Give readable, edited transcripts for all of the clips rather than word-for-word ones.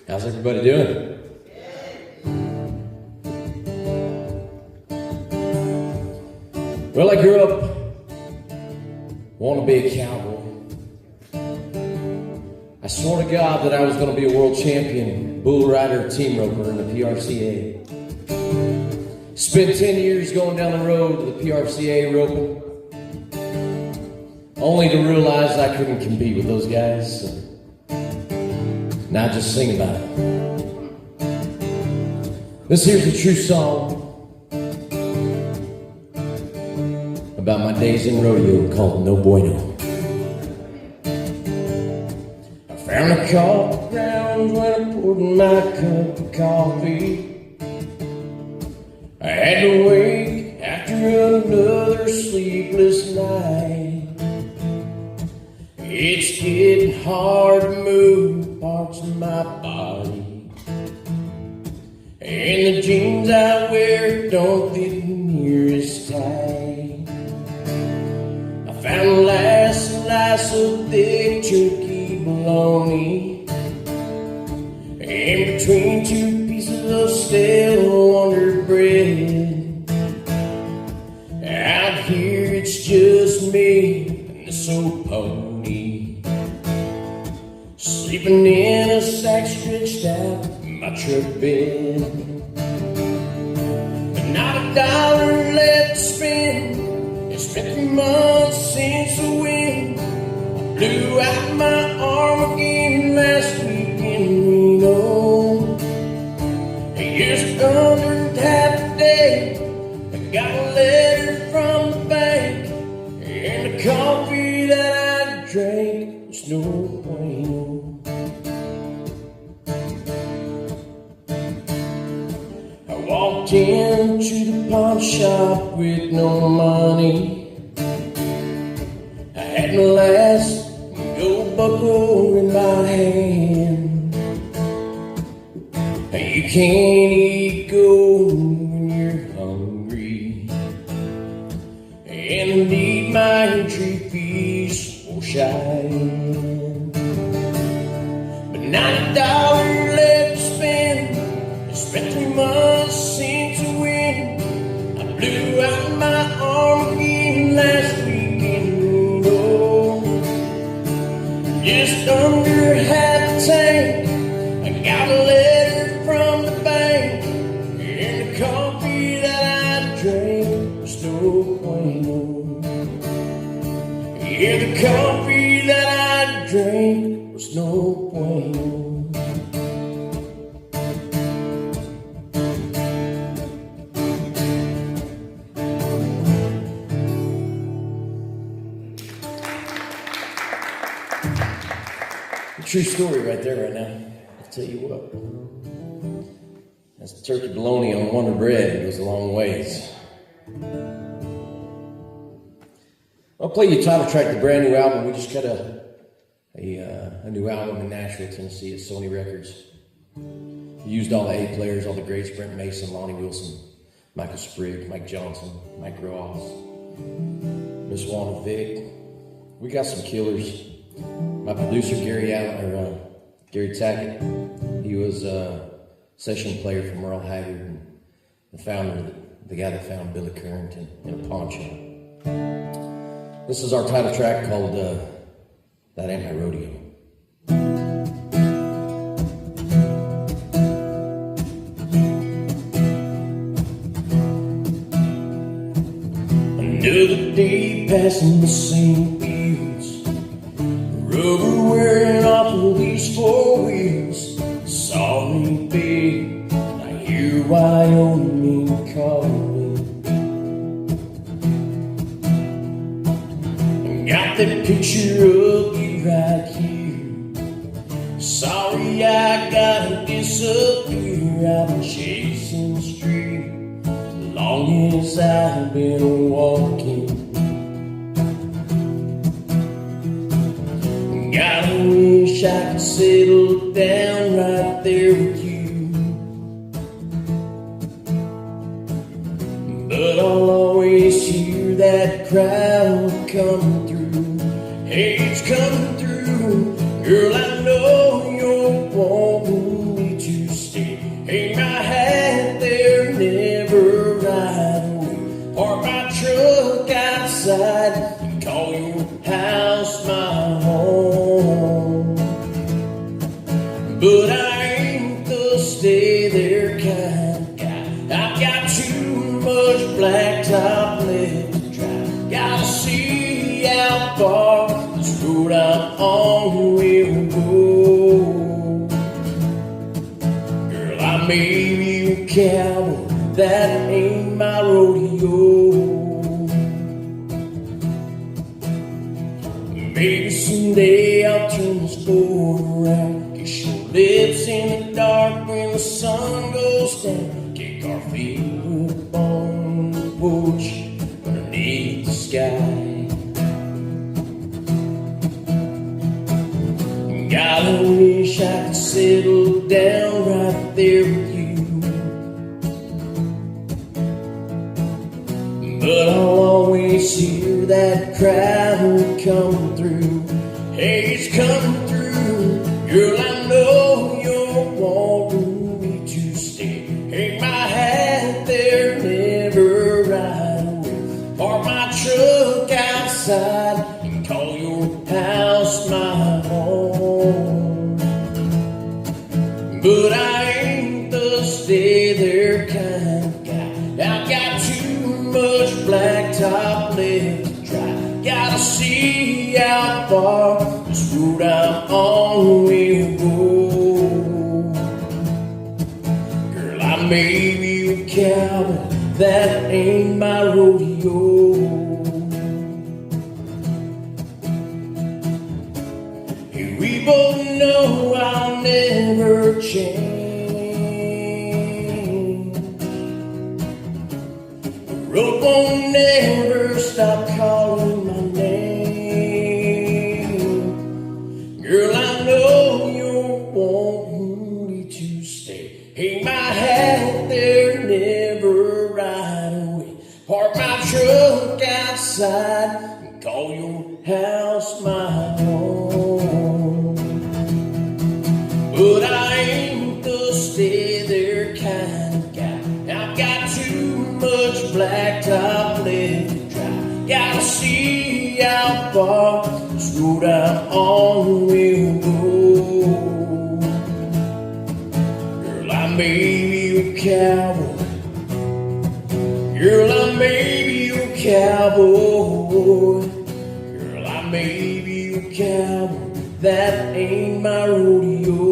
How's everybody doing? Well, I grew up wanting to be a cowboy. I swore to God that I was going to be a world champion, bull rider, team roper in the PRCA. Spent 10 years going down the road to the PRCA roping, only to realize I couldn't compete with those guys. So now just sing about it. This here's a true song about my days in rodeo called No Bueno. I found a coffee grounds when I poured my cup of coffee. I had to wake after another sleepless night. It's getting hard to move parts of my body, and the jeans I wear don't fit near as tight. I found the last slice of thick turkey bologna in between two pieces of stale Wonder Bread. Out here it's just me and this old pony, sleeping in a sack stretched out in my truck bed. But not a dollar left to spend. It's been 3 months since the wind blew out my arm again last week in Reno. Years under half a day, I got a letter from the bank, and the coffee that I drank was no bueno. I walked into the pawn shop with no money. I had my last gold buckle in my hand. You can't eat gold when you're hungry, and I need my entry fees for shine. But not a dollar left to spend. It's been 3 months since the wind I blew out my arm again last week in Reno. Just under half a tank, I got a letter from the bank, and the coffee that I drank was no bueno. Yeah, the coffee that I drank was no bueno. True story right there, right now. I'll tell you what. That's turkey bologna on Wonder Bread. It goes a long ways. I'll play you title track, the brand new album. We just got a new album in Nashville, Tennessee at Sony Records. We used all the A players, all the greats: Brent Mason, Lonnie Wilson, Michael Sprigg, Mike Johnson, Mike Ross, Miss Wanda Vick. We got some killers. My producer, Gary Tackett, he was a session player from Merle Haggard and the founder, the guy that found Billy Currington in a pawn shop. This is our title track called That Ain't My Rodeo. Another day passing the same fields, rubber wearing off of these 4 wheels. Sorry, babe, I hear Wyoming calling. Got that picture of you right here. Sorry, I gotta disappear. I've been chasing the street as long as I've been walking. I wish I could settle down right there with you, but I'll always hear that crowd coming through. Hey, it's coming through, girl, I know you're wanting me. call your house my home. But I ain't the stay there kind of guy. I've got too much blacktop left to drive. Gotta see how far this road I'm on will go. Girl, I may be a cowboy, that ain't my rodeo. Maybe someday I'll turn this board around, kiss your lips in the dark when the sun goes down, kick our feet up on the porch underneath the sky. God, I wish I could settle down right there with you, but I'll always hear that crowd coming through. Hey, it's coming through. Girl, I know you're wanting me to stay. Hang my hat there, never ride away. Park my truck outside and call your house my home. But I ain't the stay there kind of guy. I've got too much blacktop left to try. Gotta see how far this road I'm on will go. Girl, I may be a cowboy, that ain't my rodeo. Hey, we both know I'll never change. Road won't never stop calling my name. Girl, I know you're wanting me to stay. Hang my hat there, never ride away. Park my truck outside and call your house my home. But I ain't the stay there kind of guy. I've got too much blacktop left to try. Gotta see how far this road I'm on will go. Girl, I may be a cowboy. Girl, I may be a cowboy. Girl, I may be a cowboy, that ain't my rodeo.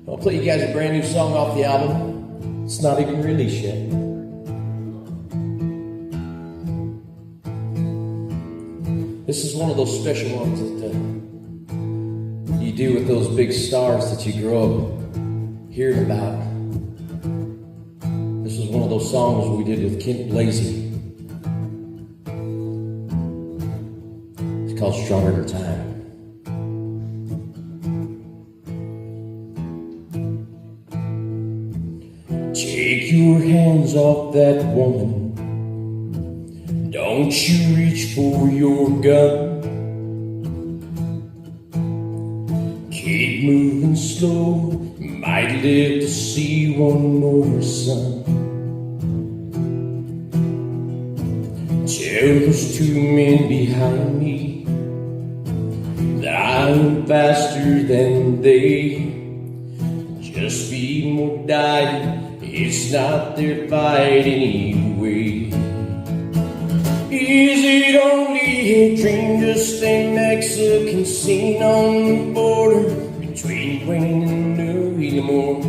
I'll play you guys a brand new song off the album. It's not even released yet. This is one of those special ones that you do with those big stars that you grow up hearing about. This was one of those songs we did with Kent Blasey. It's called Stronger Than Time. Take your hands off that woman. Don't you reach for your gun. Keep moving slow. You might live to see one more sun. Tell those two men behind me that I'm faster than they. Just be more dying. It's not their fight anyway. Is it only a dream, just a Mexican scene on the border between Wayne and Louismore?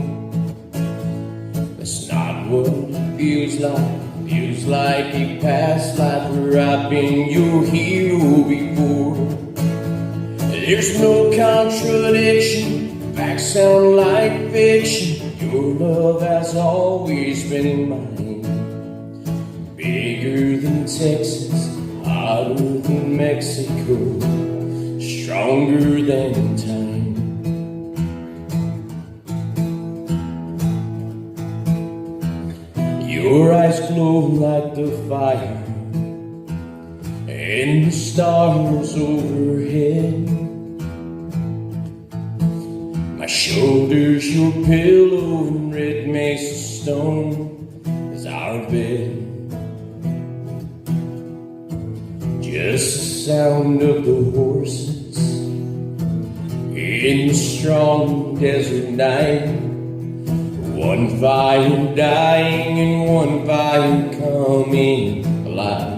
That's not what it feels like. It feels like a past life where I've been your hero before. There's no contradiction, facts sound like fiction. Your love has always been mine. Bigger than Texas, hotter than Mexico, stronger than time. Your eyes glow like the fire, and the stars overhead. My shoulders your pillow and red mesa stone is our bed. Just the sound of the horses in the strong desert night. One fire dying and one fire coming alive.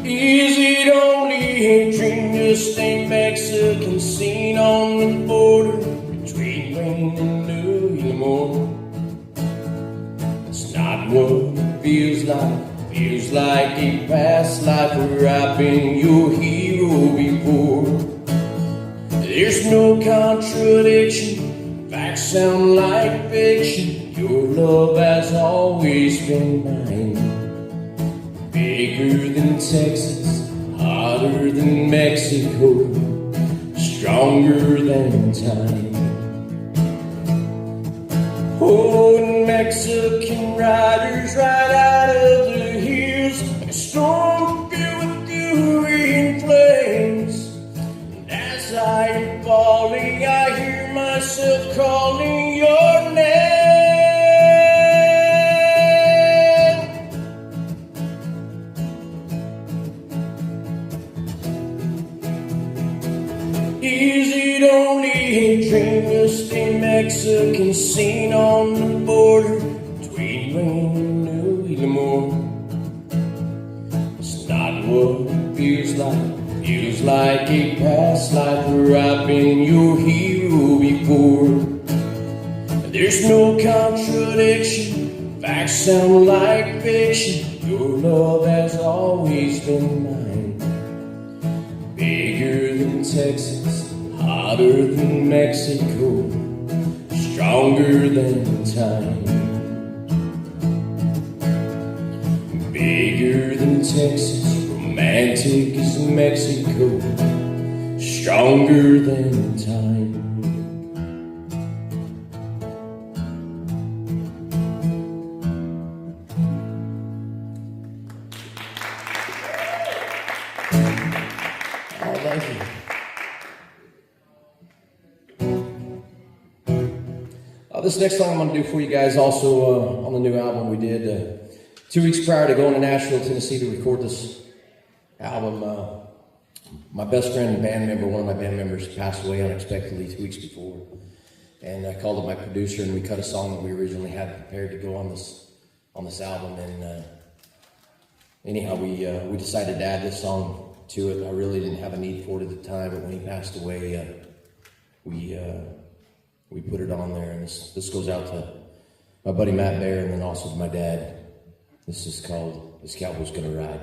Is it only a dream, just a Mexican scene on the border between Wayne and Louismore? It's not what it feels like. Feels like a past life where I've been your hero before. There's no contradiction, facts sound like fiction. Your love has always been mine. Bigger than Texas, hotter than Mexico, stronger than time. Oh, and Mexican riders ride out of the hills like a storm filled with fury and flames. And as I am falling, I hear myself calling your name. Is it only a dream, just a Mexican scene on the border between Wayne and Louismore? It's not what it feels like. Feels like a past life where I've been your hero before. There's no contradiction, facts sound like fiction. Your love has always been mine. Bigger than Texas, hotter than Mexico, stronger than time. Bigger than Texas, romantic as Mexico, stronger than time. Oh, thank you. This next song I'm going to do for you guys also on the new album we did 2 weeks prior to going to Nashville, Tennessee to record this album. My best friend and band member, one of my band members, passed away unexpectedly 2 weeks before. And I called up my producer and we cut a song that we originally had prepared to go on this album. And anyhow, we decided to add this song to it. I really didn't have a need for it at the time, but when he passed away, we put it on there, and this goes out to my buddy Matt Bear and then also to my dad. This is called "This Cowboy's Gonna Ride."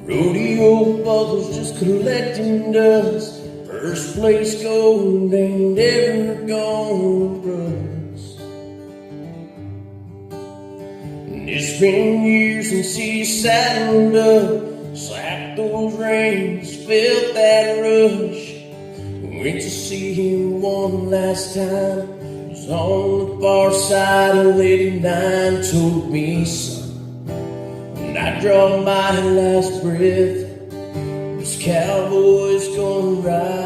Rodeo buckles just collecting dust. First place gold ain't ever gonna rust. It's been years since he saddled up, slapped those reins, felt that rush. Went to see him one last time. It was on the far side of 89. Told me, son, when I draw my last breath, this cowboy's gonna ride.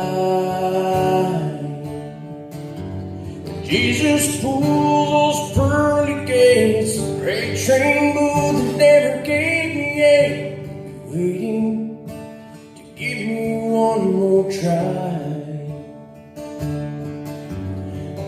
When Jesus pulled those pearly gates, the great train booth that never gave me ache, waiting to give me one more try.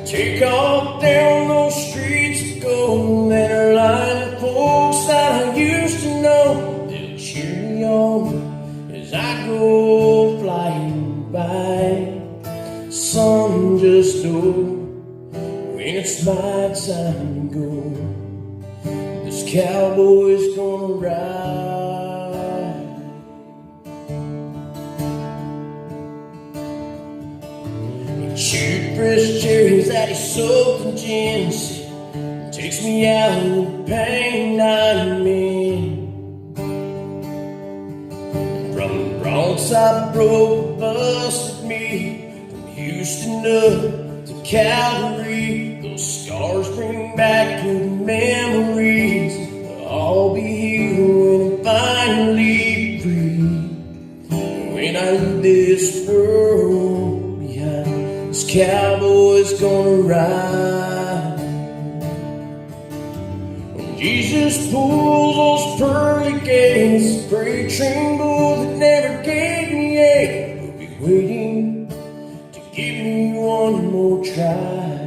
Take off down those streets of gold and a line of folks that I used to know. They'll cheer me on as I go flying by. Sun just over when it's my time to go. This cowboy's gonna ride. He chewed fresh cherries that he soaked in ginseng, takes me out of the pain I'm in. From the Bronx I broke, busted me from Houston up to Calgary. Jesus pulls those pearly gates, freight train bull that never gave me a. Will be waiting to give me one more try.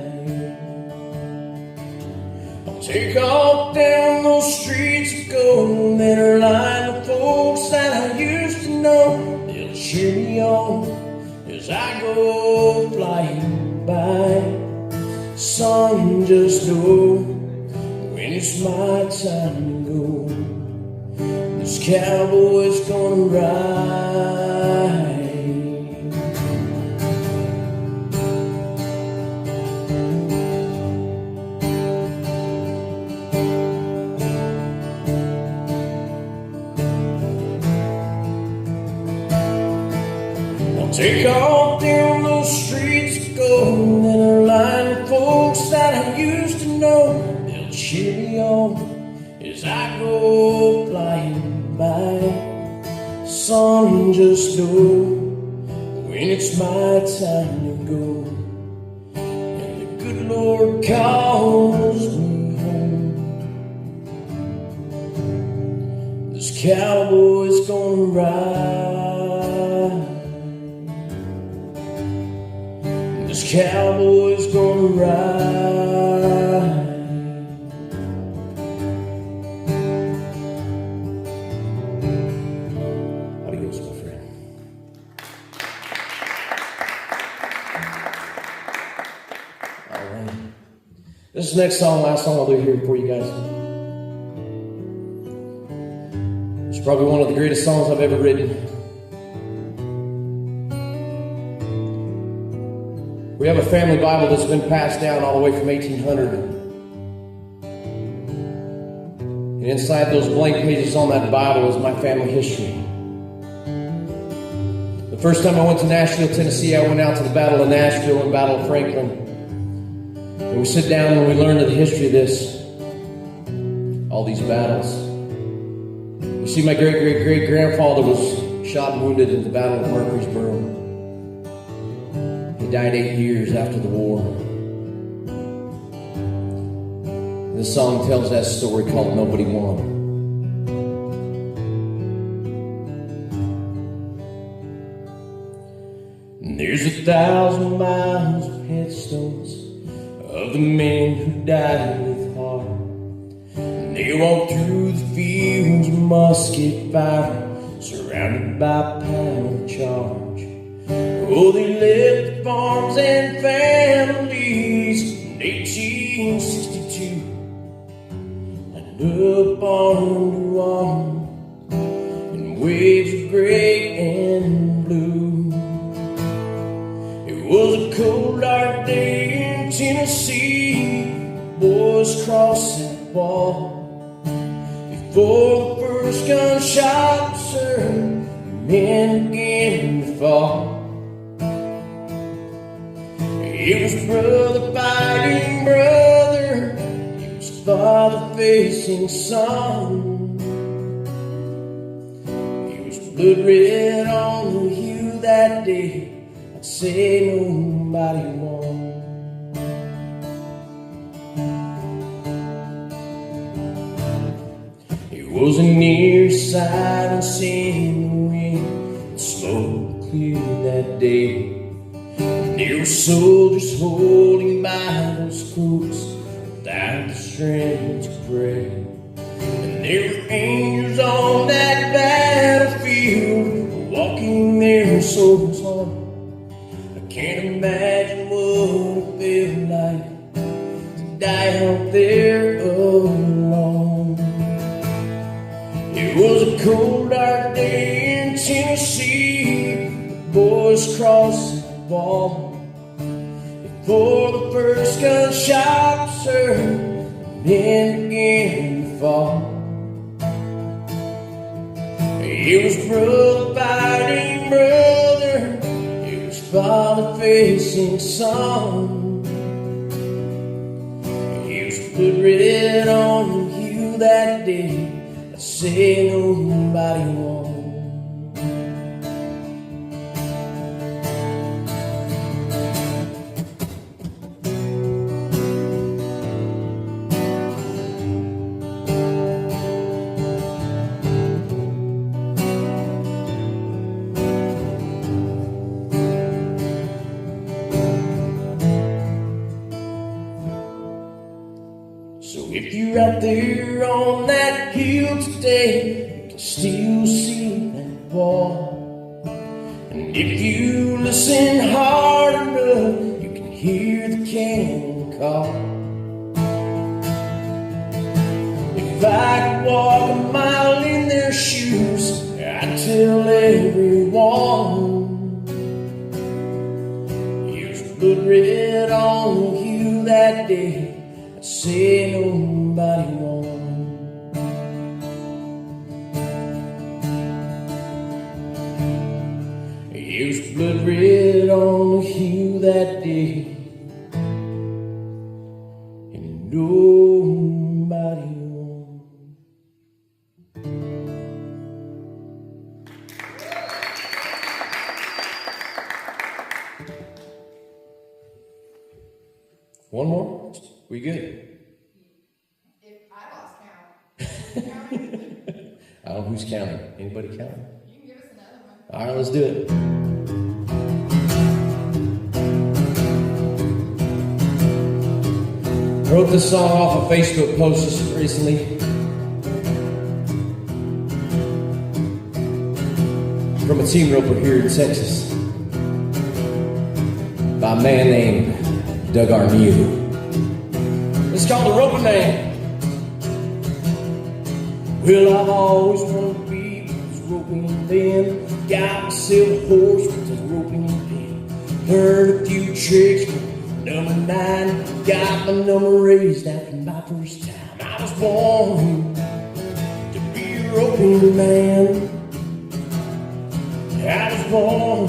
I'll take off down those streets of gold that are lined with folks that I used to know. They'll cheer me on as I go flying by. Son, just know when it's my time to go, this cowboy's gonna ride. I'll take off down those streets of gold that are lined with folks that I used to know. They'll cheer me on as I go flying by. Son, just know when it's my time to go, and the good Lord calls me home, this cowboy's gonna ride. This cowboy's gonna ride. Adios, my friend. All right. This is the next song, last song I'll do here for you guys. It's probably one of the greatest songs I've ever written. We have a family Bible that's been passed down all the way from 1800. And inside those blank pages on that Bible is my family history. The first time I went to Nashville, Tennessee, I went out to the Battle of Nashville and Battle of Franklin. And we sit down and we learn the history of this, all these battles. You see, my great-great-great-grandfather was shot and wounded in the Battle of Murfreesboro. He died 8 years after the war. This song tells that story called Nobody Won. There's 1,000 miles of headstones of the men who died with heart. And they walked through the fields of musket fire, surrounded by powder charge. Oh, they left farms and families in 1862, lined up arm to arm in waves of gray and blue. It was a cold, dark day in Tennessee. Boys crossed that wall before the first gunshot was heard. Men began to fall. It was brother fighting brother, it was father facing son. It was blood red on the hue that day. I'd say nobody won. It was a near sight and seeing the wind and smoke cleared that day. There were soldiers holding Bibles close without the strength to pray. And there were angels on that battlefield walking their souls home. I can't imagine what it felt like to die out there alone. It was a cold, dark day in Tennessee. The boys crossed the wall before the first gunshot was heard. The men began to fall. It was brother fighting brother, it was father facing son. It was blood red on the hue that day. I say nobody won. So if you're out there on that hill today, you can still see that wall. And if you listen hard enough, you can hear the cannon call. If I could walk a mile in their shoes, I'd tell everyone it was blood red on the hill that day. I'd say nobody won. It was blood red on the hill that day, and nobody won. One more? We good? If I lost count. I don't know who's counting. Anybody counting? You can give us another one. All right, let's do it. I wrote this song off a Facebook post just recently from a team roper here in Texas by a man named Doug Arnew. It's called The Roping Man. Well, I've always wanted to be this roping man. Got myself a horse with this roping pin. Learned a few tricks from number 9. Got my number raised after my first time. I was born to be a roping man. I was born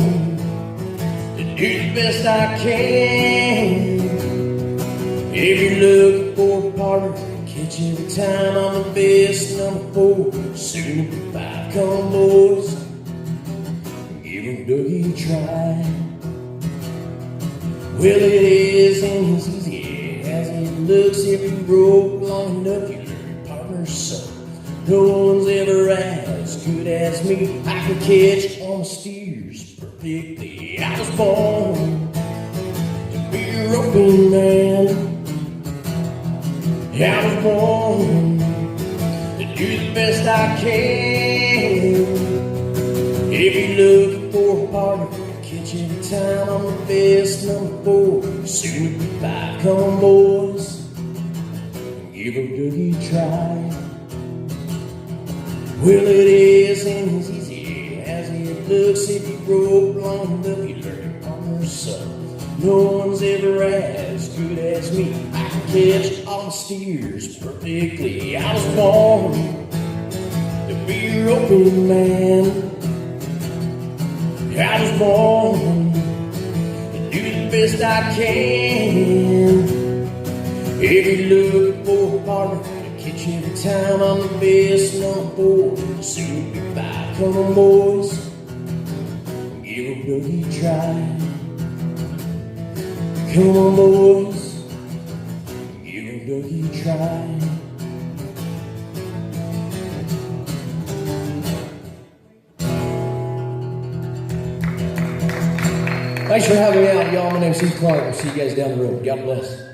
to do the best I can. If you're looking for a partner, catch every time. I'm the best number 4, soon to be 5. Come on, boys, give him Dougie a try. Well, it isn't as easy as it looks. If you rope long enough, you learn your partner's son. No one's ever as good as me. I can catch all my steers perfectly. I was born to be a roping man. I was born to do the best I can. If you're looking for a partner, catch every time. I'm the best number 4, soon to be 5. Come on, boys, give a Dougie a try. Well, it isn't as easy as it looks. If you rope long enough, you learn your partner's son. No one's ever as good as me. I can catch all my steers perfectly. I was born to be a roping man. I was born to do the best I can. If you're looking for a partner, catch every time. I'm the best number 4, soon to be 5. Come on, boys, give a Dougie a try. Come on, boys, give a Dougie a try. Thanks for having me out, y'all. My name's Heath. I'll see you guys down the road. God bless.